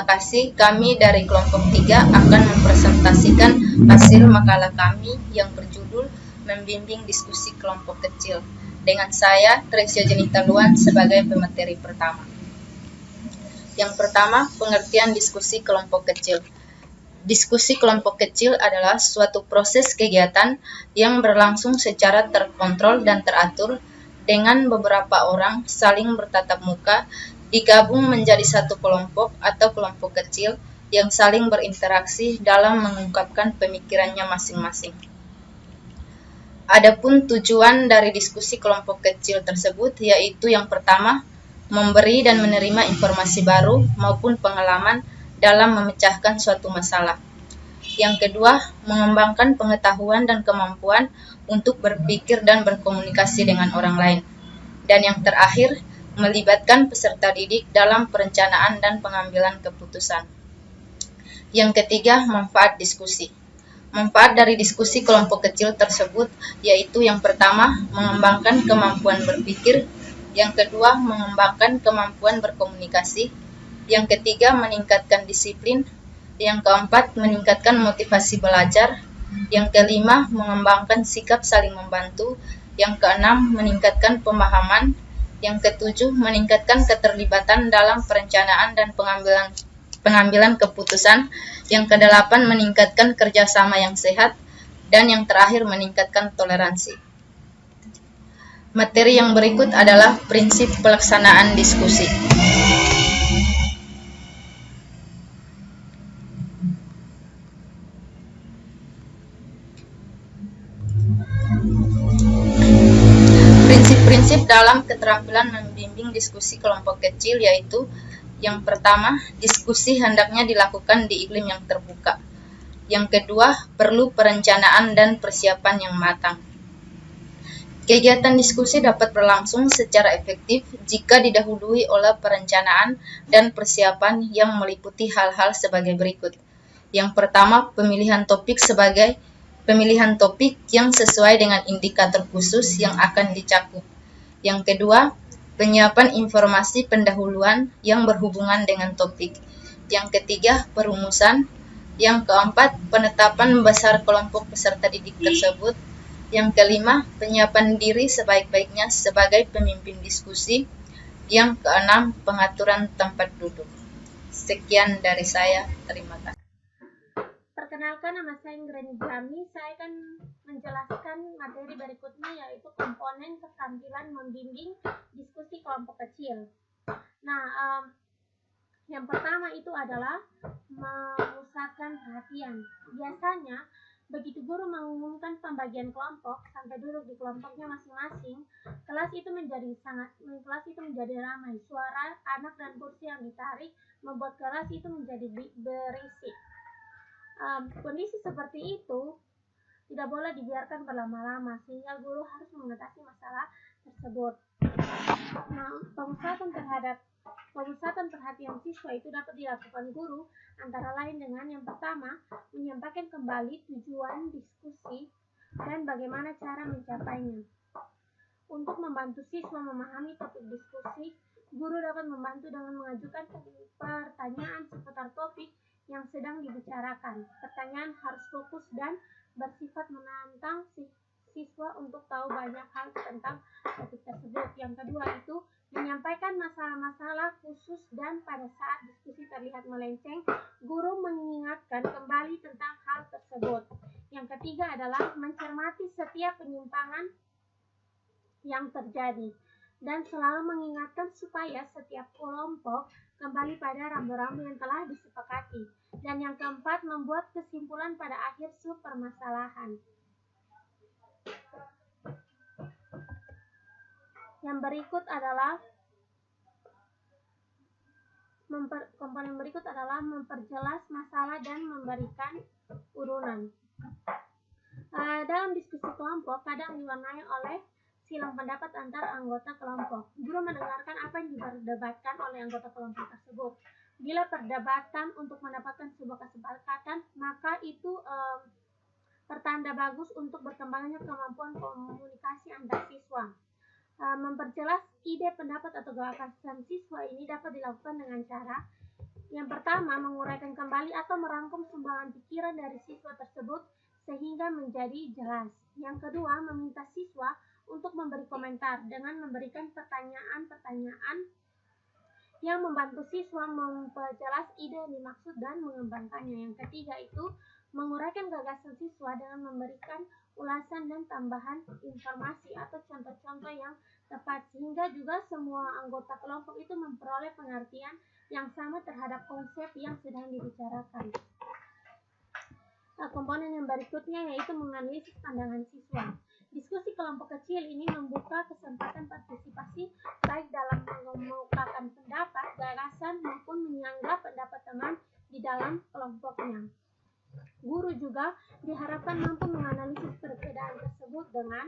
kasih. Kami dari kelompok 3 akan mempresentasikan hasil makalah kami yang berjudul Membimbing Diskusi Kelompok Kecil. Dengan saya, Tresia Jenita Luan, sebagai pemateri pertama. Yang pertama, pengertian diskusi kelompok kecil. Diskusi kelompok kecil adalah suatu proses kegiatan yang berlangsung secara terkontrol dan teratur dengan beberapa orang saling bertatap muka, digabung menjadi satu kelompok atau kelompok kecil yang saling berinteraksi dalam mengungkapkan pemikirannya masing-masing. Adapun tujuan dari diskusi kelompok kecil tersebut yaitu yang pertama, memberi dan menerima informasi baru maupun pengalaman dalam memecahkan suatu masalah. Yang kedua, mengembangkan pengetahuan dan kemampuan untuk berpikir dan berkomunikasi dengan orang lain. Dan yang terakhir, melibatkan peserta didik dalam perencanaan dan pengambilan keputusan. Yang ketiga, manfaat diskusi. Manfaat dari diskusi kelompok kecil tersebut yaitu yang pertama, mengembangkan kemampuan berpikir, yang kedua, mengembangkan kemampuan berkomunikasi, yang ketiga, meningkatkan disiplin, yang keempat, meningkatkan motivasi belajar, yang kelima, mengembangkan sikap saling membantu, yang keenam, meningkatkan pemahaman, yang ketujuh, meningkatkan keterlibatan dalam perencanaan dan pengambilan keputusan, yang kedelapan, meningkatkan kerjasama yang sehat, dan yang terakhir, meningkatkan toleransi. Materi yang berikut adalah prinsip pelaksanaan diskusi. Prinsip-prinsip dalam keterampilan membimbing diskusi kelompok kecil yaitu yang pertama, diskusi hendaknya dilakukan di iklim yang terbuka. Yang kedua, perlu perencanaan dan persiapan yang matang. Kegiatan diskusi dapat berlangsung secara efektif jika didahului oleh perencanaan dan persiapan yang meliputi hal-hal sebagai berikut. Yang pertama, pemilihan topik yang sesuai dengan indikator khusus yang akan dicakup. Yang kedua, penyiapan informasi pendahuluan yang berhubungan dengan topik. Yang ketiga, perumusan. Yang keempat, penetapan besar kelompok peserta didik tersebut. Yang kelima, penyiapan diri sebaik-baiknya sebagai pemimpin diskusi. Yang keenam, pengaturan tempat duduk. Sekian dari saya, terima kasih. Perkenalkan, nama saya Ingreni Jami. Saya akan menjelaskan materi berikutnya yaitu komponen keterampilan membimbing diskusi kelompok kecil. Nah, yang pertama itu adalah memusatkan perhatian. Biasanya, begitu guru mengumumkan pembagian kelompok sampai duduk di kelompoknya masing-masing, kelas itu menjadi ramai. Suara anak dan kursi yang ditarik membuat kelas itu menjadi berisik. Kondisi seperti itu tidak boleh dibiarkan berlama-lama sehingga guru harus mengatasi masalah tersebut. Nah, pemusatan perhatian siswa itu dapat dilakukan guru antara lain dengan yang pertama, menyampaikan kembali tujuan diskusi dan bagaimana cara mencapainya. Untuk membantu siswa memahami topik diskusi, guru dapat membantu dengan mengajukan pertanyaan seputar topik yang sedang dibicarakan. Pertanyaan harus fokus dan bersifat menantang siswa untuk tahu banyak hal tentang topik tersebut. Yang kedua itu menyampaikan masalah-masalah khusus dan pada saat diskusi terlihat melenceng, guru mengingatkan kembali tentang hal tersebut. Yang ketiga adalah mencermati setiap penyimpangan yang terjadi dan selalu mengingatkan supaya setiap kelompok kembali pada rambu-rambu yang telah disepakati. Dan yang keempat, membuat kesimpulan pada akhir permasalahan. Yang berikut adalah komponen berikut adalah memperjelas masalah dan memberikan urunan. Dalam diskusi kelompok kadang diwarnai oleh silang pendapat antar anggota kelompok. Guru mendengarkan apa yang diperdebatkan oleh anggota kelompok tersebut. Bila perdebatan untuk mendapatkan sebuah kesepakatan, maka itu pertanda bagus untuk berkembangnya kemampuan komunikasi antar siswa. Memperjelas ide, pendapat, atau gagasan siswa ini dapat dilakukan dengan cara Yang pertama, menguraikan kembali atau merangkum sumbangan pikiran dari siswa tersebut sehingga menjadi jelas. Yang kedua, meminta siswa untuk memberi komentar dengan memberikan pertanyaan-pertanyaan yang membantu siswa memperjelas ide yang dimaksud dan mengembangkannya. Yang ketiga itu menguraikan gagasan siswa dengan memberikan ulasan dan tambahan informasi atau contoh-contoh yang tepat sehingga juga semua anggota kelompok itu memperoleh pengertian yang sama terhadap konsep yang sedang dibicarakan. Komponen yang berikutnya yaitu menganalisis pandangan siswa. Diskusi kelompok kecil ini membuka kesempatan partisipasi baik dalam mengemukakan pendapat, gagasan maupun menyanggah pendapat teman di dalam kelompoknya. Guru juga diharapkan mampu menganalisis perbedaan tersebut dengan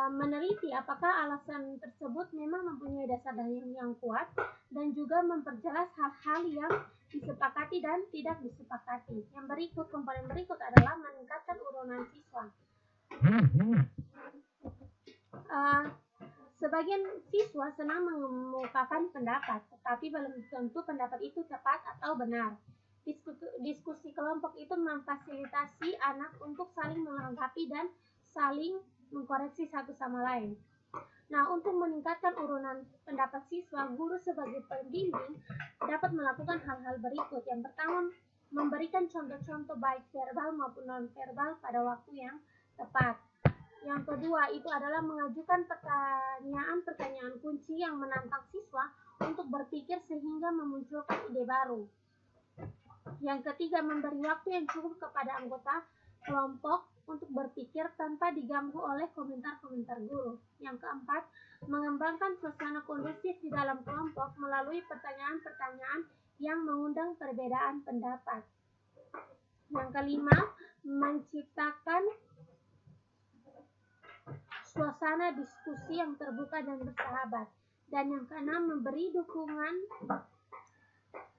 meneliti apakah alasan tersebut memang mempunyai dasar yang kuat dan juga memperjelas hal-hal yang disepakati dan tidak disepakati. Komponen berikut adalah meningkatkan urunan siswa. Sebagian siswa senang mengemukakan pendapat, tetapi belum tentu pendapat itu tepat atau benar. Diskusi kelompok itu memfasilitasi anak untuk saling melengkapi dan saling mengkoreksi satu sama lain. Nah, untuk meningkatkan urunan pendapat siswa, guru sebagai pembimbing dapat melakukan hal-hal berikut. Yang pertama, memberikan contoh-contoh baik verbal maupun non-verbal pada waktu yang tepat. Yang kedua, itu adalah mengajukan pertanyaan-pertanyaan kunci yang menantang siswa untuk berpikir sehingga memunculkan ide baru. Yang ketiga, memberi waktu yang cukup kepada anggota kelompok untuk berpikir tanpa diganggu oleh komentar-komentar guru. Yang keempat, mengembangkan suasana kondusif di dalam kelompok melalui pertanyaan-pertanyaan yang mengundang perbedaan pendapat. Yang kelima, menciptakan suasana diskusi yang terbuka dan bersahabat. Dan yang keenam, memberi dukungan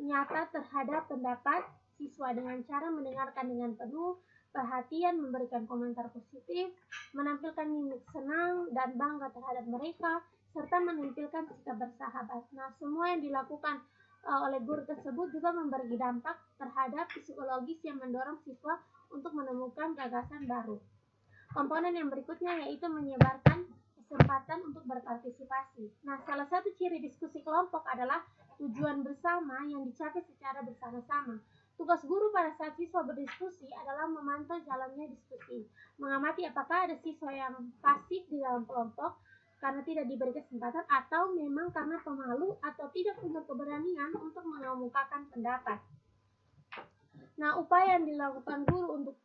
nyata terhadap pendapat siswa dengan cara mendengarkan dengan penuh perhatian, memberikan komentar positif, menampilkan mimik senang dan bangga terhadap mereka, serta menampilkan sikap bersahabat. Nah, semua yang dilakukan oleh guru tersebut juga memberi dampak terhadap psikologis yang mendorong siswa untuk menemukan gagasan baru. Komponen yang berikutnya yaitu menyebarkan kesempatan untuk berpartisipasi. Nah, salah satu ciri diskusi kelompok adalah tujuan bersama yang dicapai secara bersama-sama. Tugas guru pada saat siswa berdiskusi adalah memantau jalannya diskusi, mengamati apakah ada siswa yang pasif di dalam kelompok karena tidak diberi kesempatan atau memang karena pemalu atau tidak punya keberanian untuk mengemukakan pendapat. Nah, upaya yang dilakukan guru untuk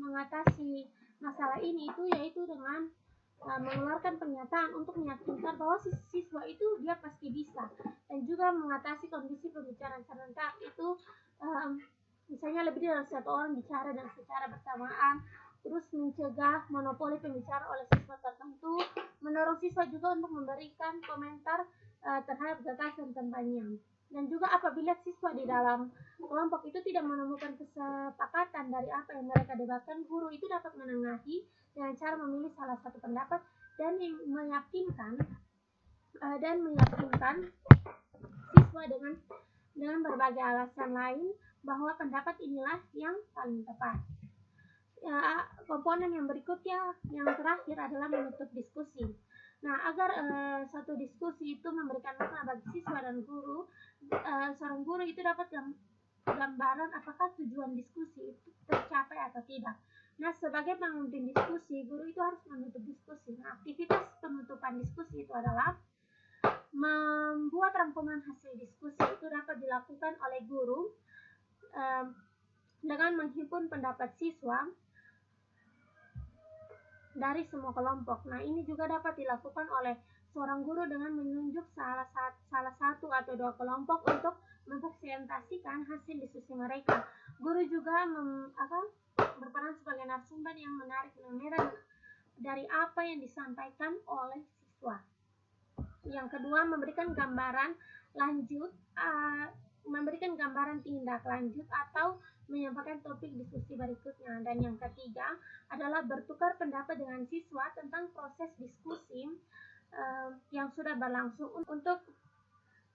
mengatasi masalah ini itu yaitu dengan mengeluarkan pernyataan untuk meyakinkan bahwa siswa itu dia pasti bisa, dan juga mengatasi kondisi pembicaraan serentak itu misalnya lebih dari satu orang bicara dan secara bersamaan, terus mencegah monopoli pembicara oleh siswa tertentu, mendorong siswa juga untuk memberikan komentar terhadap gagasan temannya. Dan juga apabila siswa di dalam kelompok itu tidak menemukan kesepakatan dari apa yang mereka debatkan, guru itu dapat menengahi dengan cara memilih salah satu pendapat dan meyakinkan siswa dengan berbagai alasan lain bahwa pendapat inilah yang paling tepat. Komponen yang berikutnya yang terakhir adalah menutup diskusi. Nah, agar satu diskusi itu memberikan makna bagi siswa dan guru, seorang guru itu dapat gambaran apakah tujuan diskusi itu tercapai atau tidak. Nah, sebagai pemimpin diskusi, guru itu harus menutup diskusi. Nah, aktivitas penutupan diskusi itu adalah membuat rangkuman hasil diskusi itu dapat dilakukan oleh guru dengan menghimpun pendapat siswa dari semua kelompok. Nah, ini juga dapat dilakukan oleh seorang guru dengan menunjuk salah satu atau dua kelompok untuk mempresentasikan hasil diskusi mereka. Guru juga berperan sebagai narasumber yang menarik dari apa yang disampaikan oleh siswa. Yang kedua, memberikan gambaran tindak lanjut atau menyampaikan topik diskusi berikutnya. Dan yang ketiga adalah bertukar pendapat dengan siswa tentang proses diskusi yang sudah berlangsung untuk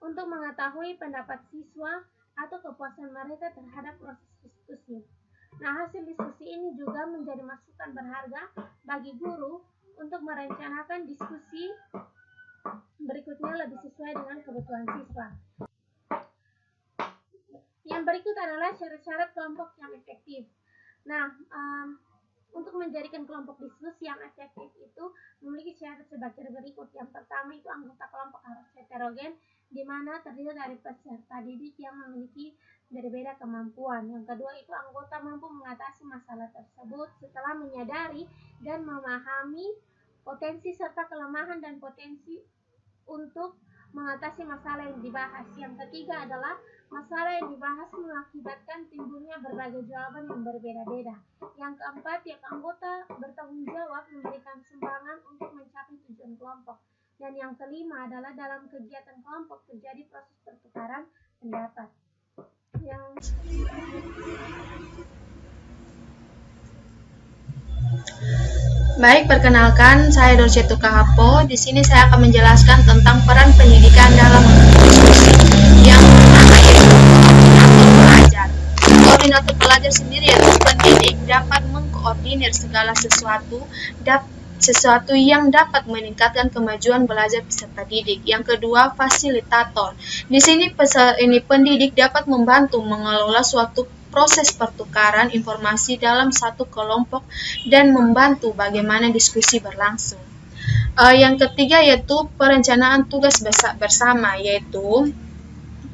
untuk mengetahui pendapat siswa atau kepuasan mereka terhadap proses diskusi. Nah, hasil diskusi ini juga menjadi masukan berharga bagi guru untuk merencanakan diskusi berikutnya lebih sesuai dengan kebutuhan siswa. Yang berikut adalah syarat-syarat kelompok yang efektif. Nah, untuk menjadikan kelompok diskusi yang efektif itu memiliki syarat sebagai berikut. Yang pertama itu anggota kelompok harus heterogen, di mana terdiri dari peserta didik yang memiliki berbeda kemampuan. Yang kedua itu anggota mampu mengatasi masalah tersebut setelah menyadari dan memahami potensi serta kelemahan dan potensi untuk mengatasi masalah yang dibahas. Yang ketiga adalah masalah yang dibahas mengakibatkan timbulnya berbagai jawaban yang berbeda-beda. Yang keempat, tiap anggota bertanggung jawab memberikan sumbangan untuk mencapai tujuan kelompok. Dan yang kelima adalah dalam kegiatan kelompok terjadi proses pertukaran pendapat. Baik, perkenalkan saya Dorce Tukahapo. Di sini saya akan menjelaskan tentang peran pendidikan dalam diskusi yang pertama yaitu koordinator pelajar. Koordinator pelajar sendiri yaitu pendidik dapat mengkoordinir segala sesuatu yang dapat meningkatkan kemajuan belajar peserta didik. Yang kedua, fasilitator. Di sini pendidik dapat membantu mengelola suatu proses pertukaran informasi dalam satu kelompok dan membantu bagaimana diskusi berlangsung. Yang ketiga yaitu perencanaan tugas bersama, yaitu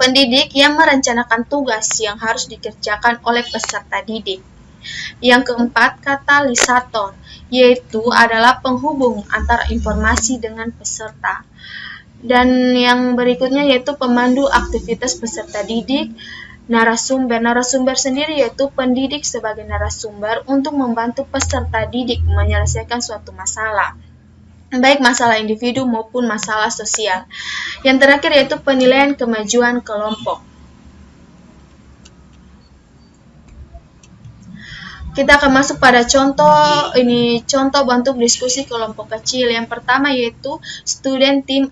pendidik yang merencanakan tugas yang harus dikerjakan oleh peserta didik. Yang keempat, katalisator, yaitu adalah penghubung antara informasi dengan peserta. Dan yang berikutnya yaitu pemandu aktivitas peserta didik. Narasumber sendiri yaitu pendidik sebagai narasumber untuk membantu peserta didik menyelesaikan suatu masalah, baik masalah individu maupun masalah sosial. Yang terakhir yaitu penilaian kemajuan kelompok. Kita akan masuk pada contoh bentuk diskusi kelompok kecil. Yang pertama yaitu student team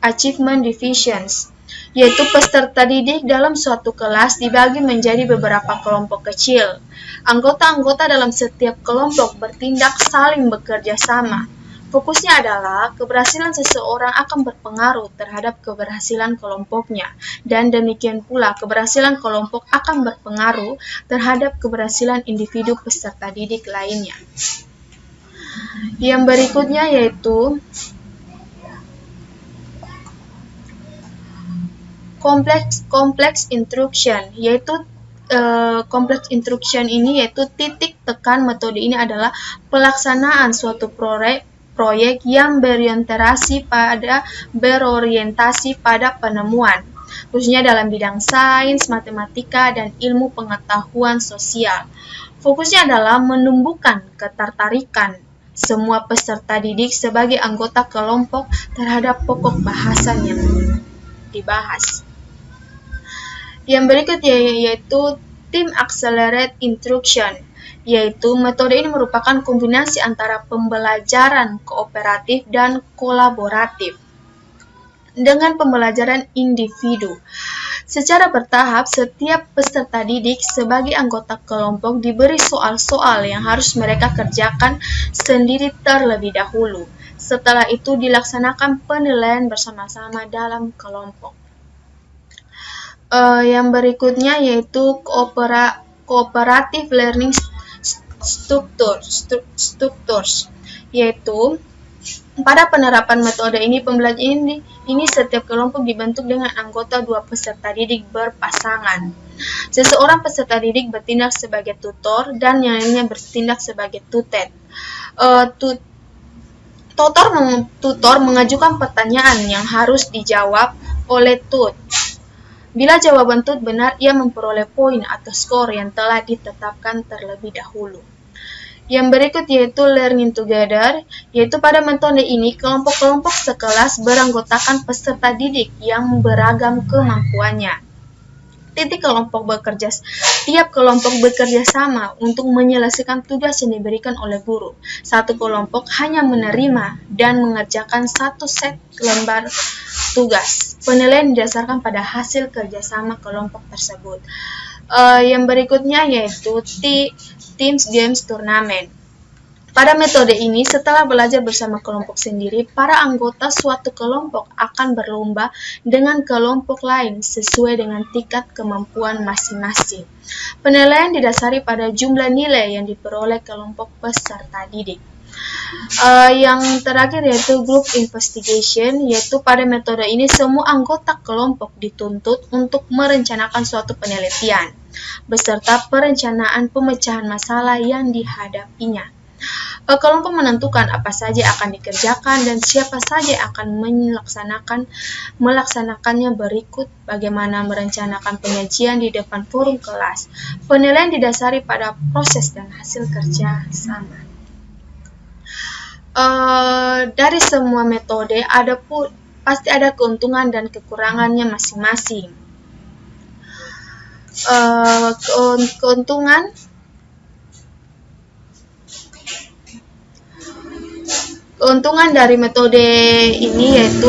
achievement divisions, yaitu peserta didik dalam suatu kelas dibagi menjadi beberapa kelompok kecil. Anggota-anggota dalam setiap kelompok bertindak saling bekerja sama. Fokusnya adalah keberhasilan seseorang akan berpengaruh terhadap keberhasilan kelompoknya, dan demikian pula keberhasilan kelompok akan berpengaruh terhadap keberhasilan individu peserta didik lainnya. Yang berikutnya yaitu complex instruction, yaitu complex instruction ini yaitu titik tekan metode ini adalah pelaksanaan suatu proyek yang berorientasi pada penemuan, khususnya dalam bidang sains, matematika, dan ilmu pengetahuan sosial. Fokusnya adalah menumbuhkan ketertarikan semua peserta didik sebagai anggota kelompok terhadap pokok bahasan yang dibahas. Yang berikut yaitu Team Accelerated Instruction, yaitu metode ini merupakan kombinasi antara pembelajaran kooperatif dan kolaboratif dengan pembelajaran individu. Secara bertahap, setiap peserta didik sebagai anggota kelompok diberi soal-soal yang harus mereka kerjakan sendiri terlebih dahulu. Setelah itu dilaksanakan penilaian bersama-sama dalam kelompok. Yang berikutnya yaitu cooperative learning structures, yaitu pada penerapan metode ini pembelajaran ini setiap kelompok dibentuk dengan anggota 2 peserta didik berpasangan. Seseorang peserta didik bertindak sebagai tutor dan yang lainnya bertindak sebagai tutor. Tutor mengajukan pertanyaan yang harus dijawab oleh tut. Bila jawaban tut benar, ia memperoleh poin atau skor yang telah ditetapkan terlebih dahulu. Yang berikut yaitu learning together, yaitu pada metode ini kelompok-kelompok sekelas beranggotakan peserta didik yang beragam kemampuannya. Tiap kelompok bekerja sama untuk menyelesaikan tugas yang diberikan oleh guru. Satu kelompok hanya menerima dan mengerjakan satu set lembar tugas. Penilaian didasarkan pada hasil kerjasama kelompok tersebut. Yang berikutnya yaitu Teams Games Turnamen. Pada metode ini, setelah belajar bersama kelompok sendiri, para anggota suatu kelompok akan berlomba dengan kelompok lain sesuai dengan tingkat kemampuan masing-masing. Penilaian didasari pada jumlah nilai yang diperoleh kelompok peserta didik. Yang terakhir yaitu Group Investigation, yaitu pada metode ini semua anggota kelompok dituntut untuk merencanakan suatu penelitian, beserta perencanaan pemecahan masalah yang dihadapinya. Kelompok menentukan apa saja akan dikerjakan dan siapa saja akan melaksanakannya berikut bagaimana merencanakan penyajian di depan forum kelas. Penilaian didasari pada proses dan hasil kerja sama. Dari semua metode pasti ada keuntungan dan kekurangannya masing-masing. Keuntungan dari metode ini yaitu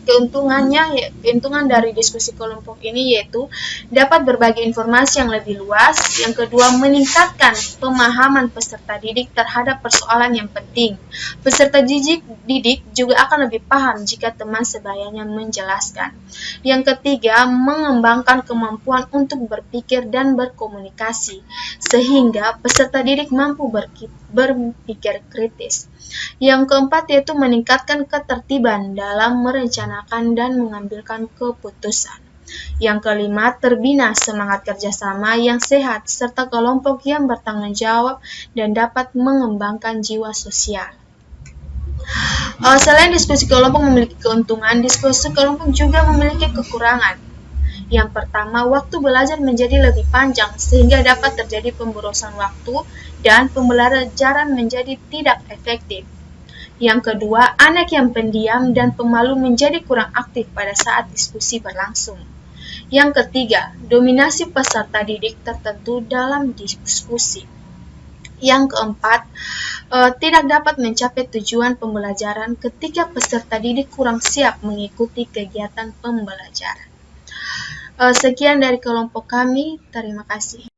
keuntungan dari diskusi kelompok ini yaitu dapat berbagi informasi yang lebih luas. Yang kedua, meningkatkan pemahaman peserta didik terhadap persoalan yang penting. Peserta didik juga akan lebih paham jika teman sebayanya menjelaskan. Yang ketiga, mengembangkan kemampuan untuk berpikir dan berkomunikasi, sehingga peserta didik mampu berpikir kritis. Yang keempat yaitu meningkatkan ketertiban dalam merencanakan dan mengambilkan keputusan. Yang kelima, terbina semangat kerjasama yang sehat serta kelompok yang bertanggung jawab dan dapat mengembangkan jiwa sosial. Selain diskusi kelompok memiliki keuntungan, diskusi kelompok juga memiliki kekurangan. Yang pertama, waktu belajar menjadi lebih panjang sehingga dapat terjadi pemborosan waktu dan pembelajaran menjadi tidak efektif. Yang kedua, anak yang pendiam dan pemalu menjadi kurang aktif pada saat diskusi berlangsung. Yang ketiga, dominasi peserta didik tertentu dalam diskusi. Yang keempat, tidak dapat mencapai tujuan pembelajaran ketika peserta didik kurang siap mengikuti kegiatan pembelajaran. Sekian dari kelompok kami, terima kasih.